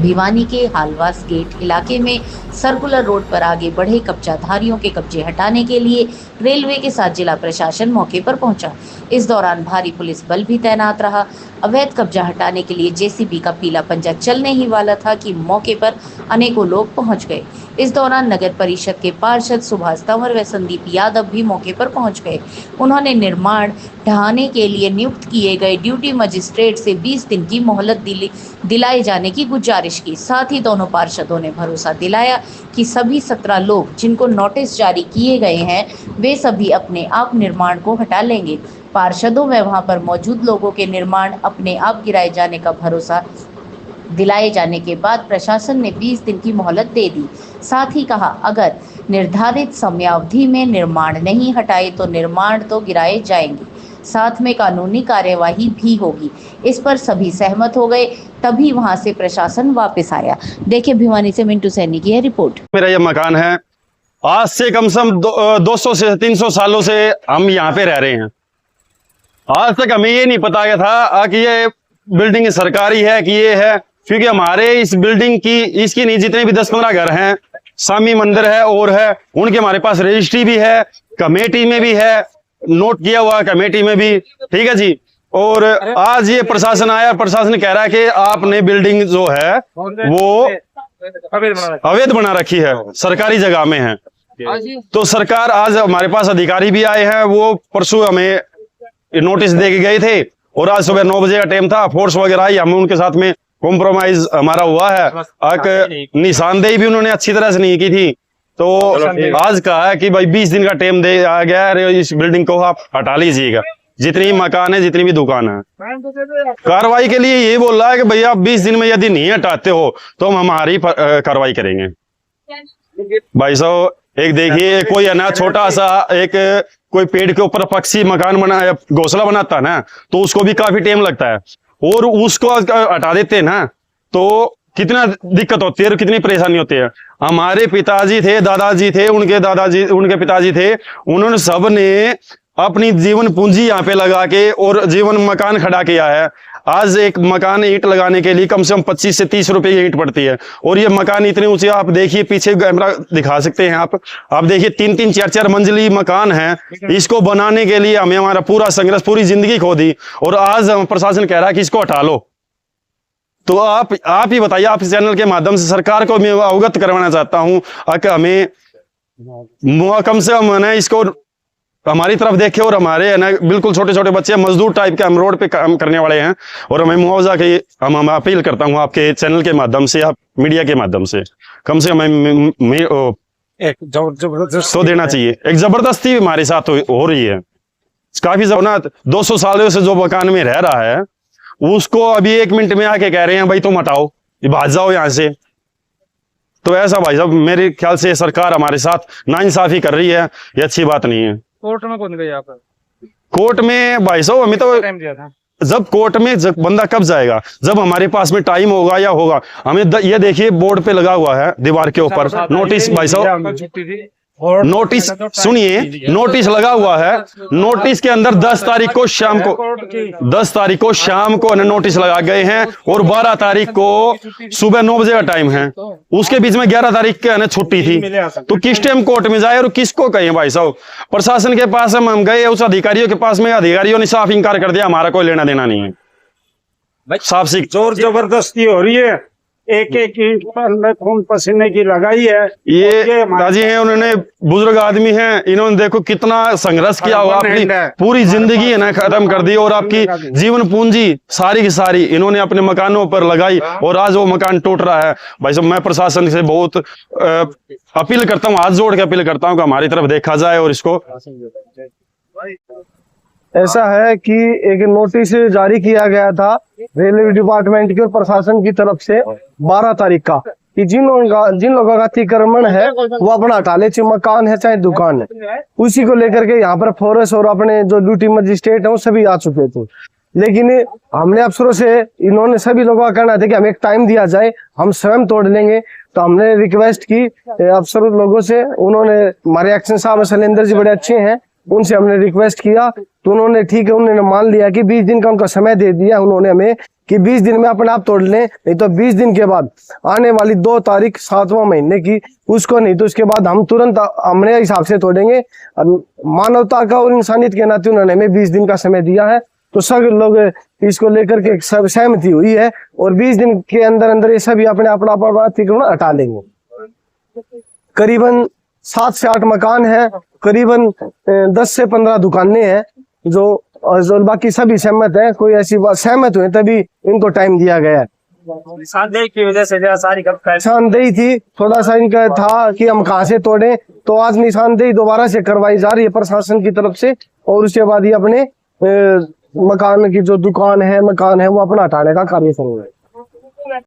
भिवानी के हालवास गेट इलाके में सर्कुलर रोड पर आगे बढ़े कब्जाधारियों के कब्जे हटाने के लिए रेलवे के साथ जिला प्रशासन मौके पर पहुंचा। इस दौरान भारी पुलिस बल भी तैनात रहा। अवैध कब्जा हटाने के लिए जेसीबी का पीला पंजा चलने ही वाला था कि मौके पर अनेकों लोग पहुंच गए। इस दौरान नगर परिषद के पार्षद सुभाष तंवर व संदीप यादव भी मौके पर पहुंच गए। उन्होंने निर्माण ढहाने के लिए नियुक्त किए गए ड्यूटी मजिस्ट्रेट से 20 दिन की मोहलत दिलाए जाने की गुजारिश की। साथ ही दोनों पार्षदों ने भरोसा दिलाया कि सभी 17 लोग जिनको नोटिस जारी किए गए हैं वे सभी अपने आप निर्माण को हटा लेंगे। पार्षदों में वहां पर मौजूद लोगों के निर्माण अपने आप गिराए जाने का भरोसा दिलाए जाने के बाद प्रशासन ने 20 दिन की मोहलत दे दी। साथ ही कहा, अगर निर्धारित समयावधि में निर्माण नहीं हटाए तो निर्माण तो गिराए जाएंगे, साथ में कानूनी कार्यवाही भी होगी। इस पर सभी सहमत हो गए, तभी वहां से प्रशासन वापस आया। देखिए, भिवानी से मिंटू सैनी की है रिपोर्ट। मेरा यह मकान है, आज से कम से कम 200 से 300 सालों से हम यहाँ पे रह रहे हैं। आज तक हमें ये नहीं पता गया था कि ये बिल्डिंग सरकारी है कि ये है, क्योंकि हमारे इस बिल्डिंग की इसकी नहीं जितने भी 10-15 घर हैं, स्वामी मंदिर है और है, उनके हमारे पास रजिस्ट्री भी है, कमेटी में भी है, नोट किया हुआ कमेटी में भी, ठीक है जी। और आज ये प्रशासन आया, प्रशासन कह रहा है कि आपने बिल्डिंग जो है वो अवैध बना रखी है, सरकारी जगह में है। तो सरकार, आज हमारे पास अधिकारी भी आए हैं, वो परसों हमें नोटिस दे के गए थे और आज सुबह 9 बजे का टाइम था, फोर्स वगैरह आई, हम उनके साथ में कॉम्प्रोमाइज हमारा हुआ है। निशानदेही भी उन्होंने अच्छी तरह से नहीं की थी। तो आज कहा है कि भाई 20 दिन का टाइम दे आ गया है, इस बिल्डिंग को आप हटा लीजिएगा, जितनी मकान है, जितनी भी दुकान है। कार्रवाई के लिए ये बोल रहा है कि भैया आप 20 दिन में यदि नहीं हटाते हो तो हम हमारी कार्रवाई करेंगे। भाई साहब, एक देखिए, कोई है ना छोटा सा एक कोई पेड़ के ऊपर पक्षी मकान बना घोंसला बनाता है ना, तो उसको भी काफी टाइम लगता है, और उसको हटा देते हैं ना तो कितना दिक्कत होती है और कितनी परेशानी होती है। हमारे पिताजी थे, दादाजी थे, उनके पिताजी थे, उन्होंने सब ने अपनी जीवन पूंजी यहाँ पे लगा के और जीवन मकान खड़ा किया है। आज एक मकान ईंट लगाने के लिए कम से कम 25 से 30 रुपए ईंट पड़ती है, और ये मकान इतने ऊंचे, आप देखिए पीछे कैमरा दिखा सकते हैं आप देखिए 3-3 4-4 मंजिली मकान है। इसको बनाने के लिए हमें हमारा पूरा संघर्ष, पूरी जिंदगी खो दी, और आज प्रशासन कह रहा है कि इसको हटा लो। तो आप ही बताइए, आप इस चैनल के माध्यम से सरकार को मैं अवगत करवाना चाहता हूं कि हमें कम से कम ना इसको हमारी तरफ देखे, और हमारे है ना बिल्कुल छोटे छोटे बच्चे मजदूर टाइप के, हम रोड पे काम करने वाले हैं, और हमें मुआवजा की हम अपील करता हूं आपके चैनल के माध्यम से, आप मीडिया के माध्यम से कम से कम एक जबरदस्त तो देना चाहिए। एक जबरदस्ती हमारे साथ हो रही है। काफी ना 200 सालों से जो मकान में रह रहा है उसको अभी 1 मिनट में आके कह रहे हैं भाई तुम हटाओ, भाग जाओ यहाँ से। तो ऐसा भाई साहब, मेरे ख्याल से सरकार हमारे साथ नाइंसाफी कर रही है, ये अच्छी बात नहीं है। कोर्ट में कौन गए आप? कोर्ट में भाई साहब हमें तो टाइम दिया था। जब कोर्ट में बंदा कब जाएगा, जब हमारे पास में टाइम होगा या होगा। हमें ये देखिए बोर्ड पे लगा हुआ है दीवार के ऊपर नोटिस, भाई साहब नोटिस सुनिए, नोटिस लगा हुआ है। नोटिस के अंदर 10 तारीख को शाम को नोटिस लगा गए हैं, और 12 तारीख को सुबह 9 बजे का टाइम है। उसके बीच में 11 तारीख के छुट्टी थी, तो किस टाइम कोर्ट में जाए और किसको कहें भाई साहब। प्रशासन के पास हम गए, उस अधिकारियों के पास में, अधिकारियों ने साफ इंकार कर दिया, हमारा कोई लेना देना नहीं है। साफ सी जोर जबरदस्ती हो रही है, एक ईंट पर खून पसीने की लगाई है। ये दादी हैं, उन्होंने बुजुर्ग आदमी हैं, इन्होंने देखो कितना संघर्ष किया हुआ, अपनी पूरी जिंदगी है ना खत्म कर दी, और आपकी जीवन पूंजी सारी की सारी इन्होंने अपने मकानों पर लगाई, और आज वो मकान टूट रहा है। भाई साहब, मैं प्रशासन से बहुत अपील करता हूँ, हाथ जोड़ के अपील करता हूँ कि हमारी तरफ देखा जाए और इसको। ऐसा है कि एक नोटिस जारी किया गया था रेलवे डिपार्टमेंट की और प्रशासन की तरफ से 12 तारीख का, कि जिन लोगों का अतिक्रमण है वो अपना हटा ले, चाहे मकान है चाहे दुकान है। उसी को लेकर के यहाँ पर फॉरेस्ट और अपने जो ड्यूटी मजिस्ट्रेट है वो सभी आ चुके थे, लेकिन हमने अफसरों से, इन्होंने सभी लोगों का कहना था कि हमें एक टाइम दिया जाए, हम स्वयं तोड़ लेंगे। तो हमने रिक्वेस्ट की अफसर लोगों से, उन्होंने, हमारे एक्शन साहब शैलेंद्र जी बड़े अच्छे हैं, उनसे हमने रिक्वेस्ट किया तो उन्होंने ठीक है, उन्होंने मान लिया कि 20 दिन का उनका समय दे दिया उन्होंने हमें कि 20 दिन में अपने आप तोड़ लें, नहीं तो 20 दिन के बाद आने वाली 2 तारीख 7वां महीने की उसको, नहीं तो उसके बाद हम तुरंत हमने हिसाब से तोड़ेंगे। मानवता का और इंसानियत के नाते उन्होंने हमें 20 दिन का समय दिया है, तो सब लोग इसको लेकर के सब सहमति हुई है और 20 दिन के अंदर अंदर ये सभी अपने अपना अतिक्रमण हटा लेंगे। करीबन 7 से 8 मकान है, करीबन 10 से 15 दुकानें हैं जो बाकी सभी सहमत है। कोई ऐसी बात सहमत हुए तभी इनको टाइम दिया गया है। निशानदेही की वजह से सारी निशानदेही थी, थोड़ा सा इनका था कि हम कहाँ से तोड़े, तो आज निशानदेही दोबारा से करवाई जा रही है प्रशासन की तरफ से और उसके बाद ये अपने मकान की जो दुकान है मकान है वो अपना हटाने का कार्य करेंगे।